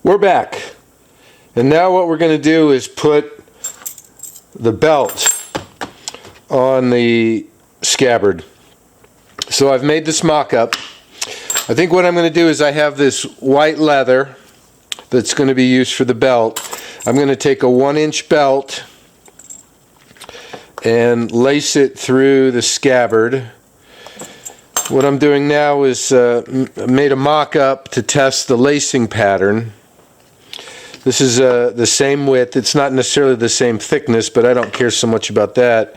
We're back, and now what we're going to do is put the belt on the scabbard. So I've made this mock-up. I think what I'm going to do is I have this white leather that's going to be used for the belt. I'm going to take a 1-inch belt and lace it through the scabbard. What I'm doing now is made a mock-up to test the lacing pattern. This is the same width. It's not necessarily the same thickness, but I don't care so much about that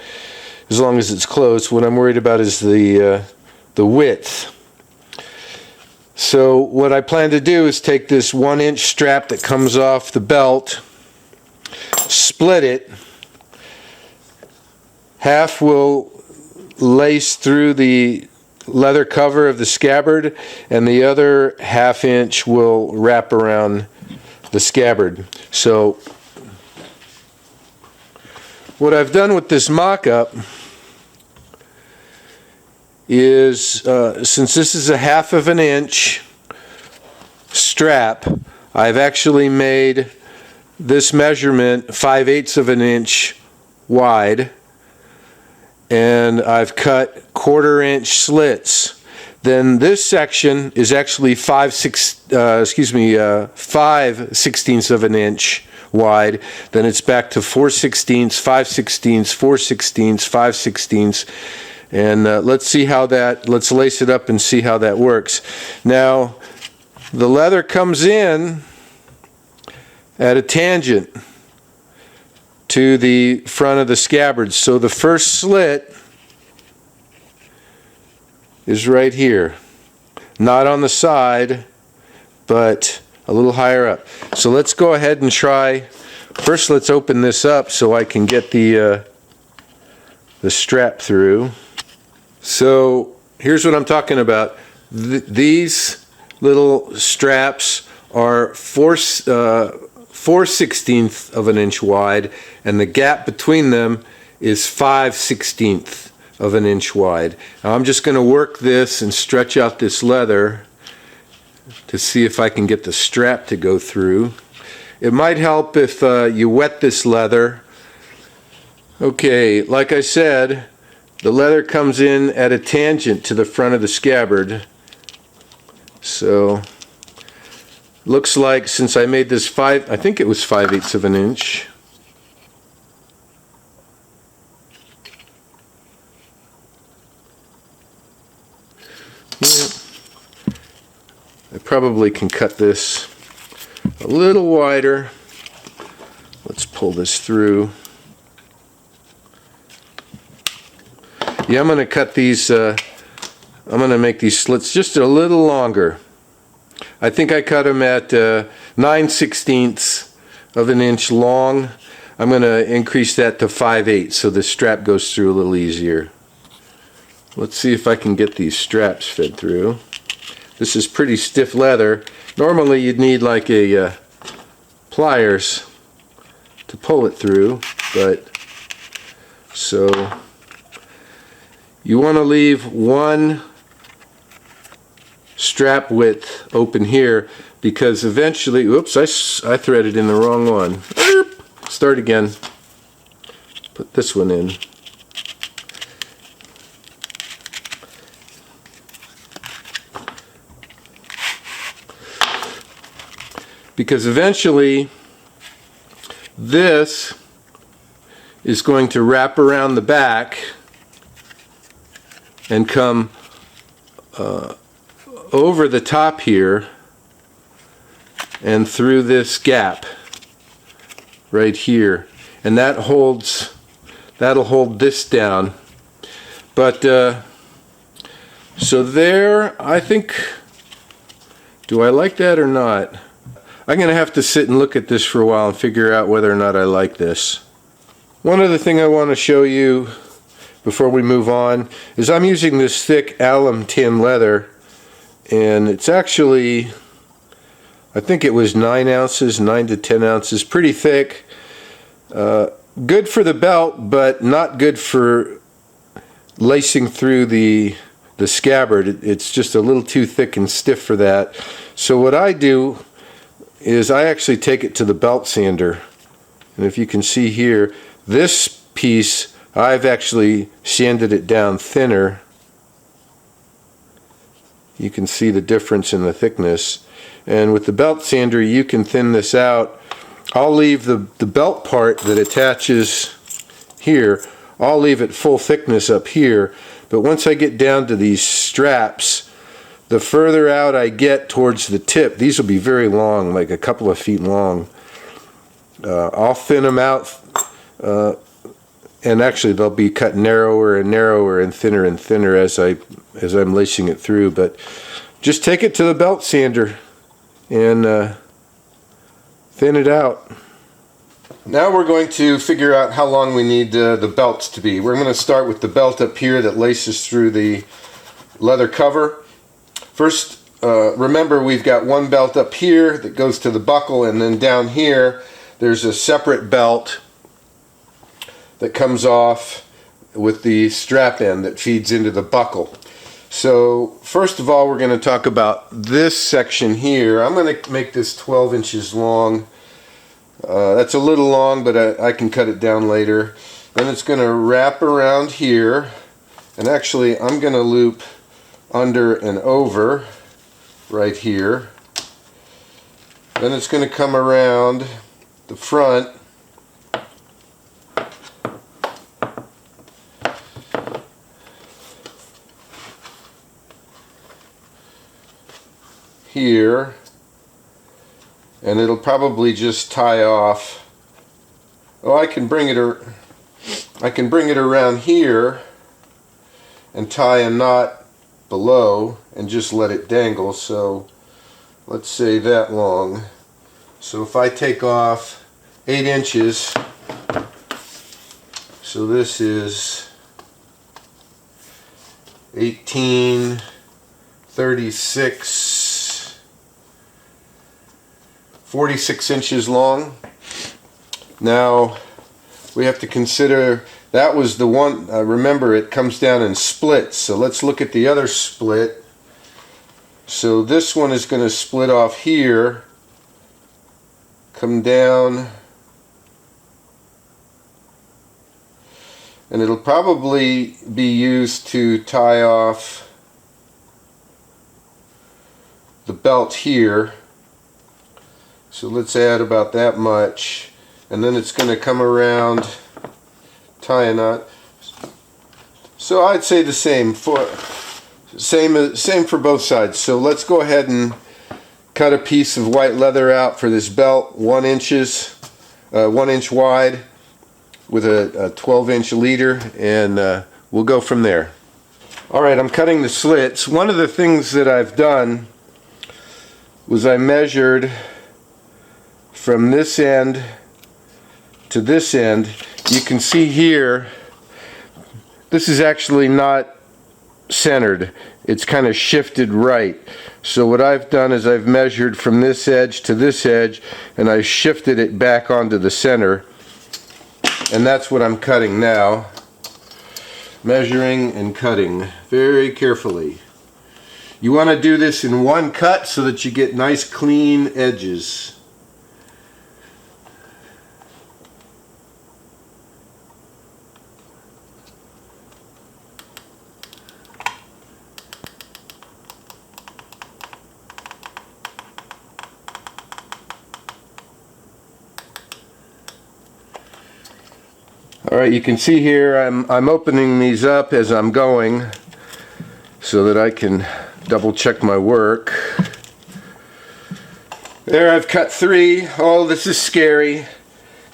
as long as it's close. What I'm worried about is the width. So what I plan to do is take this 1-inch strap that comes off the belt, split it. Half will lace through the leather cover of the scabbard, and the other 1/2 inch will wrap around the scabbard. So what I've done with this mock-up is, since this is a 1/2 inch strap, I've actually made this measurement 5/8 inch wide, and I've cut 1/4 inch slits. Then this section is actually 5/16 inch wide. Then it's back to 4/16, 5/16, 4/16, 5/16, and let's lace it up and see how that works. Now, the leather comes in at a tangent to the front of the scabbard. So the first slit is right here. Not on the side, but a little higher up. So let's go ahead and try. First, let's open this up so I can get the strap through. So here's what I'm talking about. These little straps are 4/16 inch wide, and the gap between them is 5/16 inch wide. Now I'm just going to work this and stretch out this leather to see if I can get the strap to go through. It might help if you wet this leather. Okay, like I said, the leather comes in at a tangent to the front of the scabbard. So looks like, since I made this I think it was 5/8 inch. Yeah. I probably can cut this a little wider. Let's pull this through. Yeah, I'm going to cut these, I'm going to make these slits just a little longer. I think I cut them at 9/16 inch long. I'm going to increase that to 5/8 so the strap goes through a little easier. Let's see if I can get these straps fed through. This is pretty stiff leather. Normally you'd need like a pliers to pull it through, but so you want to leave one strap width open here, because eventually, oops, I threaded in the wrong one. Start again. Put this one in. Because eventually this is going to wrap around the back and come over the top here and through this gap right here, and that'll hold this down. But so there, I think, do I like that or not? I'm going to have to sit and look at this for a while and figure out whether or not I like this. One other thing I want to show you before we move on is I'm using this thick alum tin leather, and it's actually, I think it was 9 ounces, 9 to 10 ounces, pretty thick. Good for the belt, but not good for lacing through the scabbard. It's just a little too thick and stiff for that. So what I do is I actually take it to the belt sander. And if you can see here, this piece, I've actually sanded it down thinner. You can see the difference in the thickness. And with the belt sander, you can thin this out. I'll leave the belt part that attaches here, I'll leave it full thickness up here. But once I get down to these straps, the further out I get towards the tip, these will be very long, like a couple of feet long. I'll thin them out, and actually they'll be cut narrower and narrower and thinner as I'm lacing it through. But just take it to the belt sander and thin it out. Now we're going to figure out how long we need the belts to be. We're going to start with the belt up here that laces through the leather cover. First, remember we've got one belt up here that goes to the buckle, and then down here there's a separate belt that comes off with the strap end that feeds into the buckle. So first of all, we're going to talk about this section here. I'm going to make this 12 inches long. That's a little long, but I can cut it down later. Then it's going to wrap around here, and actually I'm going to loop under and over right here. Then it's going to come around the front here, and it'll probably just tie off. Oh, I can bring it around here and tie a knot below and just let it dangle. So let's say that long. So if I take off 8 inches, so this is 18, 36, 46 inches long. Now we have to consider that was the one, remember it comes down in splits, so let's look at the other split. So this one is going to split off here, come down, and it'll probably be used to tie off the belt here. So let's add about that much, and then it's going to come around, tie a knot. So I'd say the same for both sides. So let's go ahead and cut a piece of white leather out for this belt, 1 inch wide, with a 12-inch leader, and we'll go from there. All right, I'm cutting the slits. One of the things that I've done was I measured from this end to this end. You can see here, this is actually not centered. It's kind of shifted right. So what I've done is I've measured from this edge to this edge, and I shifted it back onto the center. And that's what I'm cutting now. Measuring and cutting very carefully. You want to do this in one cut so that you get nice clean edges. Alright, you can see here I'm opening these up as I'm going so that I can double check my work. There, I've cut 3. Oh, this is scary.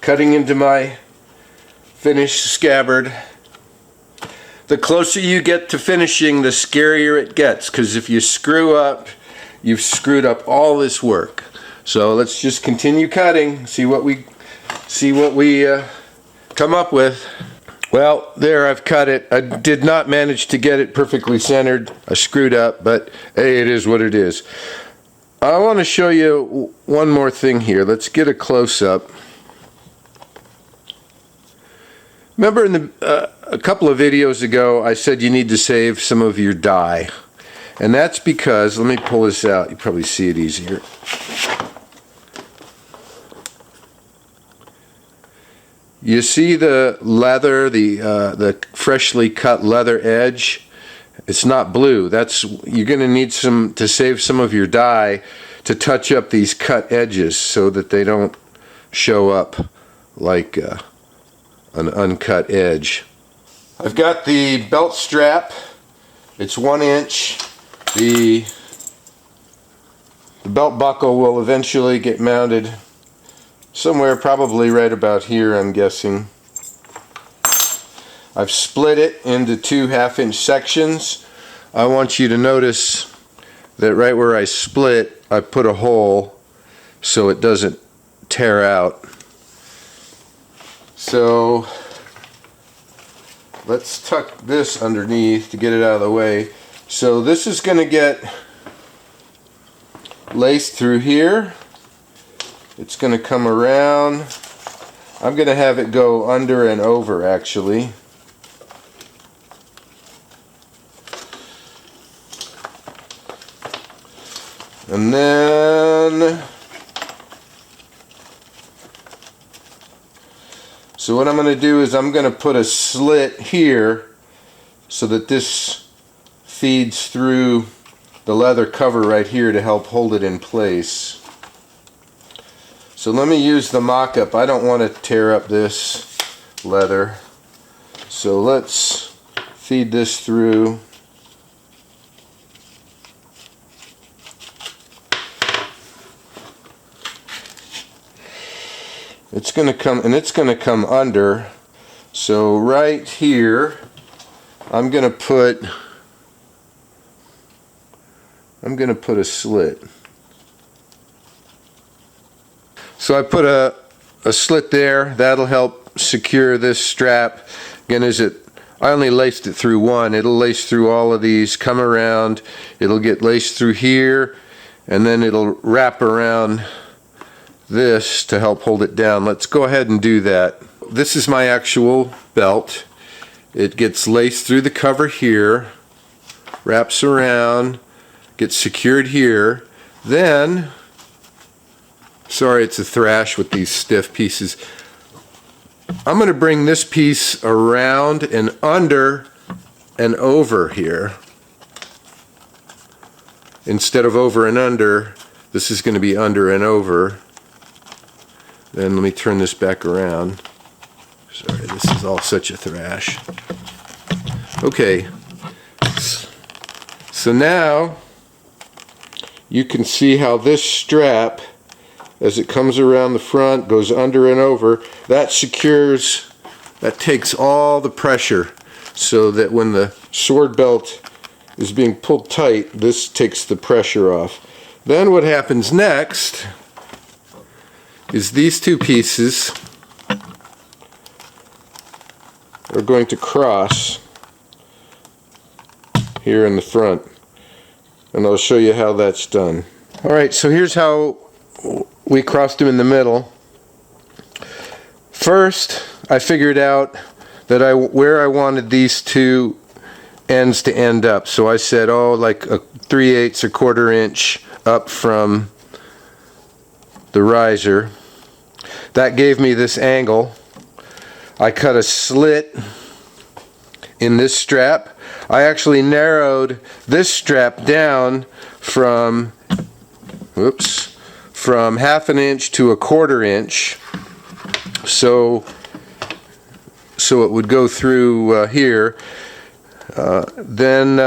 Cutting into my finished scabbard. The closer you get to finishing, the scarier it gets, because if you screw up, you've screwed up all this work. So let's just continue cutting, see what we come up with. Well, there, I've cut it. I did not manage to get it perfectly centered. I screwed up, but hey, it is what it is. I want to show you one more thing here. Let's get a close-up. Remember in a couple of videos ago I said you need to save some of your dye, and that's because, let me pull this out, you probably see it easier. You see the leather, the freshly cut leather edge? It's not blue. You're going to need to save some of your dye to touch up these cut edges so that they don't show up like an uncut edge. I've got the belt strap. It's 1 inch. The belt buckle will eventually get mounted somewhere probably right about here, I'm guessing. I've split it into 2 1/2-inch sections. I want you to notice that right where I split, I put a hole so it doesn't tear out. So let's tuck this underneath to get it out of the way. So this is going to get laced through here. It's going to come around. I'm going to have it go under and over, actually. And then, so what I'm going to do is I'm going to put a slit here so that this feeds through the leather cover right here to help hold it in place. So let me use the mock-up. I don't want to tear up this leather. So let's feed this through. It's going to come under. So right here I'm going to put a slit. So I put a slit there. That'll help secure this strap. Again, I only laced it through one. It'll lace through all of these, come around, it'll get laced through here, and then it'll wrap around this to help hold it down. Let's go ahead and do that. This is my actual belt. It gets laced through the cover here, wraps around, gets secured here. Then, sorry, it's a thrash with these stiff pieces. I'm going to bring this piece around and under and over here. Instead of over and under, this is going to be under and over. Then let me turn this back around. Sorry, this is all such a thrash. Okay, so now you can see how this strap, as it comes around the front, goes under and over. That secures, that takes all the pressure, so that when the sword belt is being pulled tight, this takes the pressure off. Then what happens next is these two pieces are going to cross here in the front, and I'll show you how that's done. Alright, so here's how we crossed them in the middle. First, I figured out that where I wanted these two ends to end up. So I said, oh, like a 3/8 or 1/4 inch up from the riser. That gave me this angle. I cut a slit in this strap. I actually narrowed this strap down from 1/2 inch to a 1/4 inch, so it would go through here. Then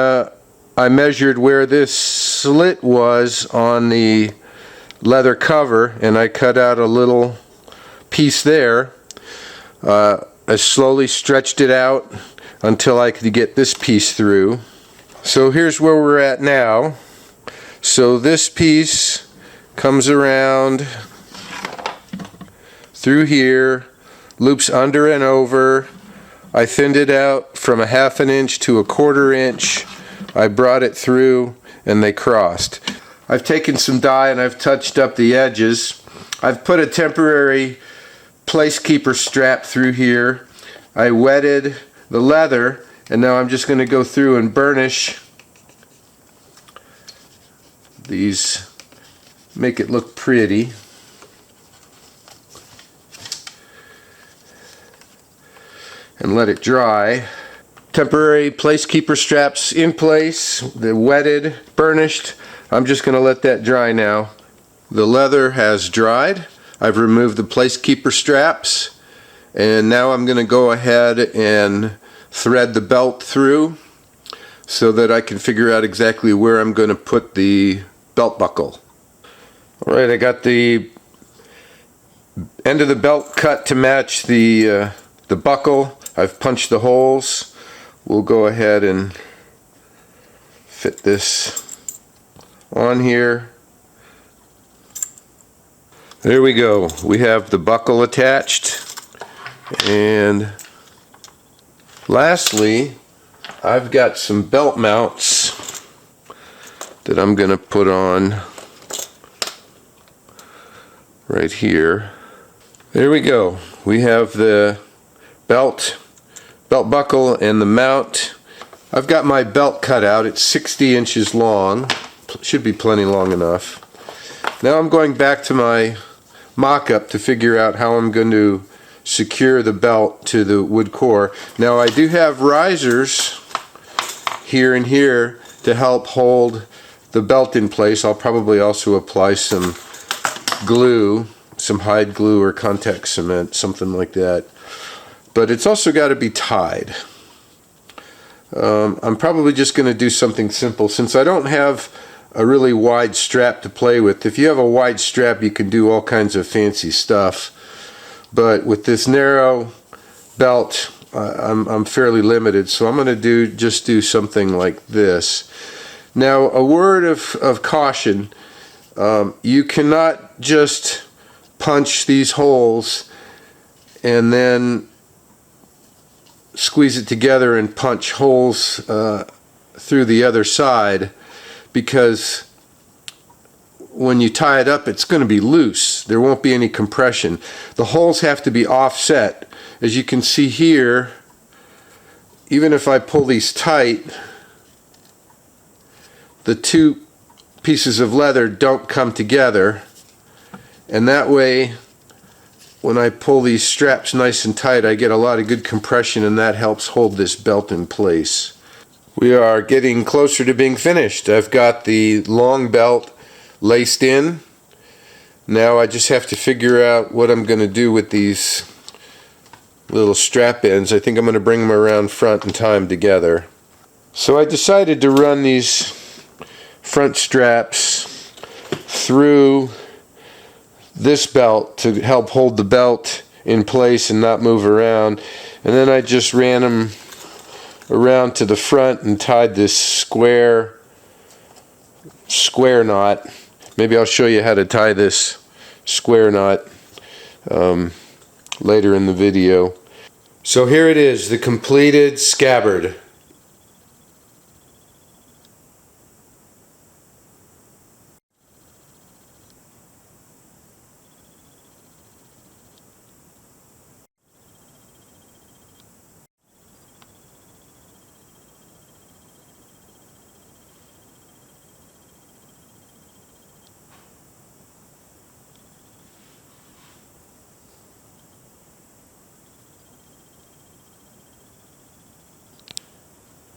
I measured where this slit was on the leather cover, and I cut out a little piece there. I slowly stretched it out until I could get this piece through. So here's where we're at now. So this piece comes around through here, loops under and over. I thinned it out from 1/2 inch to a 1/4 inch. I brought it through and they crossed. I've taken some dye and I've touched up the edges. I've put a temporary placekeeper strap through here. I wetted the leather, and now I'm just going to go through and burnish these, make it look pretty. and let it dry. Temporary place keeper straps in place. They're wetted, burnished. I'm just going to let that dry now. The leather has dried. I've removed the place keeper straps, and now I'm going to go ahead and thread the belt through so that I can figure out exactly where I'm going to put the belt buckle. Alright, I got the end of the belt cut to match the buckle. I've punched the holes. We'll go ahead and fit this on here. There we go. We have the buckle attached. And lastly, I've got some belt mounts that I'm going to put on right here. There we go. We have the belt buckle and the mount. I've got my belt cut out. It's 60 inches long. Should be plenty long enough. Now I'm going back to my mock-up to figure out how I'm going to secure the belt to the wood core. Now I do have risers here and here to help hold the belt in place. I'll probably also apply some glue, some hide glue or contact cement, something like that. But it's also got to be tied. I'm probably just going to do something simple since I don't have a really wide strap to play with. If you have a wide strap, you can do all kinds of fancy stuff. But with this narrow belt, I'm fairly limited, so I'm going to just do something like this. Now, a word of caution: you cannot just punch these holes and then squeeze it together and punch holes through the other side, because when you tie it up, it's going to be loose. There won't be any compression. The holes have to be offset. As you can see here, even if I pull these tight, the two pieces of leather don't come together, and that way when I pull these straps nice and tight, I get a lot of good compression, and that helps hold this belt in place. We are getting closer to being finished. I've got the long belt laced in. Now I just have to figure out what I'm going to do with these little strap ends. I think I'm going to bring them around front and tie them together. So I decided to run these front straps through this belt to help hold the belt in place and not move around, and then I just ran them around to the front and tied this square knot. Maybe I'll show you how to tie this square knot later in the video. So here it is, the completed scabbard.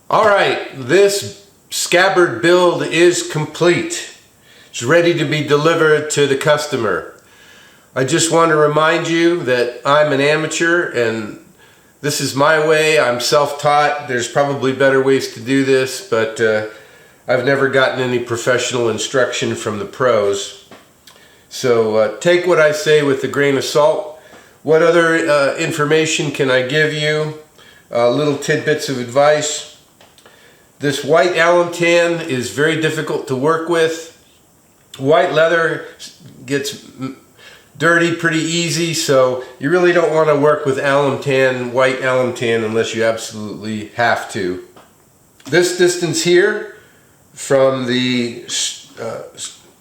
Alright, this scabbard build is complete. It's ready to be delivered to the customer. I just want to remind you that I'm an amateur and this is my way. I'm self-taught. There's probably better ways to do this, but I've never gotten any professional instruction from the pros. So take what I say with a grain of salt. What other information can I give you? Little tidbits of advice. This white alum tan is very difficult to work with. White leather gets dirty pretty easy, so you really don't want to work with white alum tan unless you absolutely have to. This distance here from the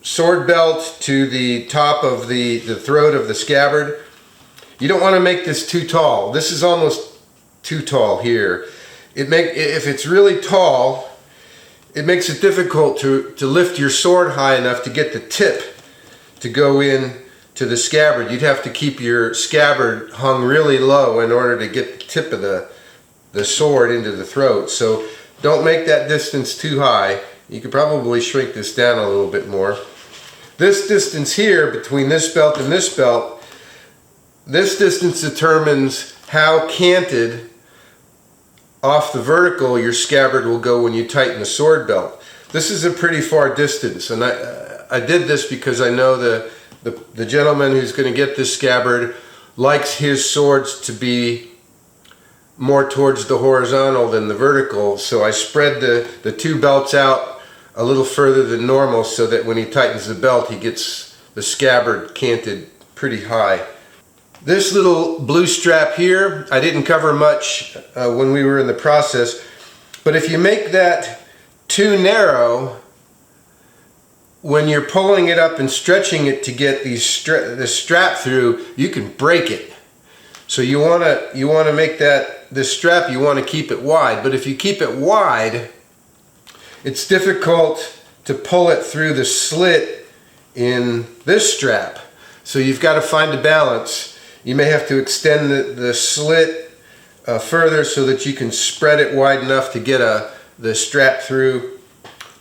sword belt to the top of the throat of the scabbard, you don't want to make this too tall. This is almost too tall here. If it's really tall, it makes it difficult to lift your sword high enough to get the tip to go in to the scabbard. You'd have to keep your scabbard hung really low in order to get the tip of the sword into the throat. So don't make that distance too high. You could probably shrink this down a little bit more. This distance here between this belt and this belt, this distance determines how canted off the vertical your scabbard will go when you tighten the sword belt. This is a pretty far distance, and I did this because I know the gentleman who's going to get this scabbard likes his swords to be more towards the horizontal than the vertical, so I spread the two belts out a little further than normal so that when he tightens the belt he gets the scabbard canted pretty high. This little blue strap here, I didn't cover much when we were in the process, but if you make that too narrow, when you're pulling it up and stretching it to get the strap through, you can break it. So you want to make this strap, you want to keep it wide, but if you keep it wide, it's difficult to pull it through the slit in this strap. So you've got to find a balance. You may have to extend the slit further so that you can spread it wide enough to get the strap through.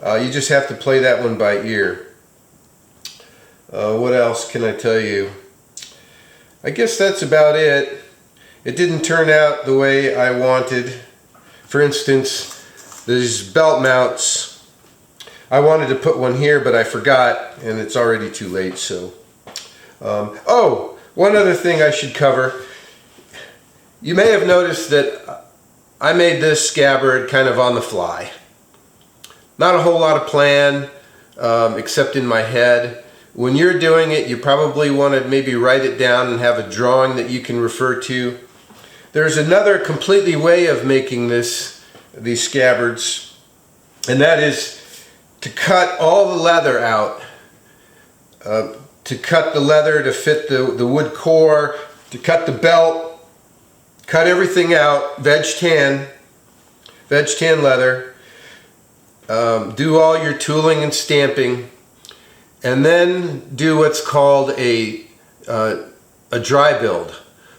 You just have to play that one by ear. What else can I tell you? I guess that's about it. It didn't turn out the way I wanted. For instance, these belt mounts, I wanted to put one here, but I forgot, and it's already too late. So, oh, one other thing I should cover. You may have noticed that I made this scabbard kind of on the fly. Not a whole lot of plan, except in my head. When you're doing it, you probably want to maybe write it down and have a drawing that you can refer to. There's another completely way of making these scabbards, and that is to cut all the leather out. To cut the leather to fit the wood core, to cut the belt, cut everything out, veg tan leather, do all your tooling and stamping, and then do what's called a dry build,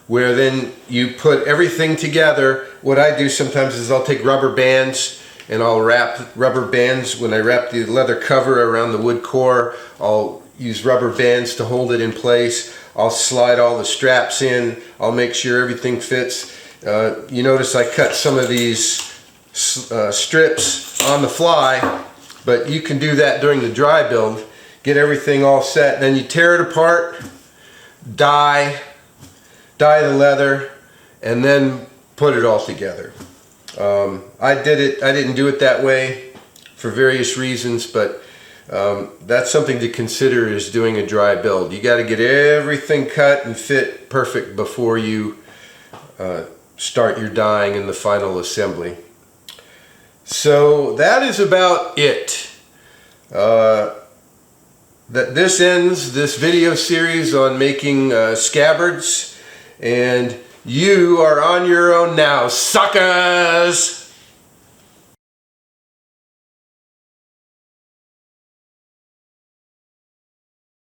where then you put everything together. What I do sometimes is I'll take rubber bands and I'll wrap rubber bands. When I wrap the leather cover around the wood core, I'll use rubber bands to hold it in place. I'll slide all the straps in. I'll make sure everything fits. You notice I cut some of these strips on the fly, but you can do that during the dry build. Get everything all set, then you tear it apart, dye the leather, and then put it all together. I didn't do it that way for various reasons, but that's something to consider is doing a dry build. You got to get everything cut and fit perfect before you start your dyeing in the final assembly. So that is about it. This ends this video series on making scabbards, and you are on your own now, suckers!